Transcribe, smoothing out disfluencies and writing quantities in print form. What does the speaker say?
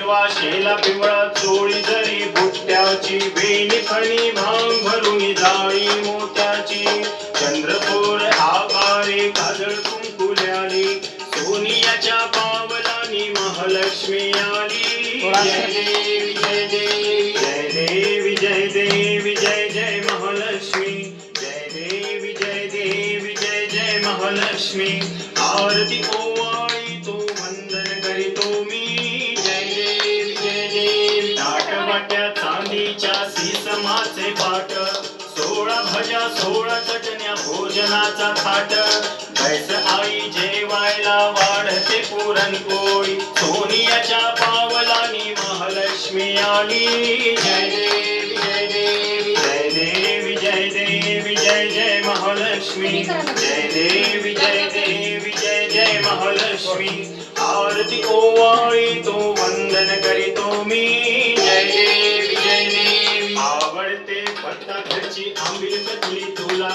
हिरवा शेला पिवळा चोळी जरी बुट्ट्याची वेणी फणी भांग भरून जाळी मोत्याची चंद्रकोर आकारे काजळ कुंकुल्याली सोनियाच्या पावलानी महालक्ष्मी आली जय देवी जय देवी जय देवी जय देवी जय जय महालक्ष्मी जय देवी जय देवी जय जय महालक्ष्मी आरती ओवाळी तो वंदन करीतो मी जय देवी जय देवी ताटवाट्या चांदीच्या सीसमाचे पाट 16 भज्या 16 चटण्या भोजनाचा थाट बैस आई जेवायला वाढते पुरणपोळी सोनियाच्या पावलानी महालक्ष्मी आली जय देवी जय देवी जय देवी जय देवी जय जय महालक्ष्मी जय देवी जय देवी जय जय महालक्ष्मी आरती ओवाळी तो वंदन करीतो मी जय देवी जय देवी आवडते पत्ता घरची आंबील कथली तुला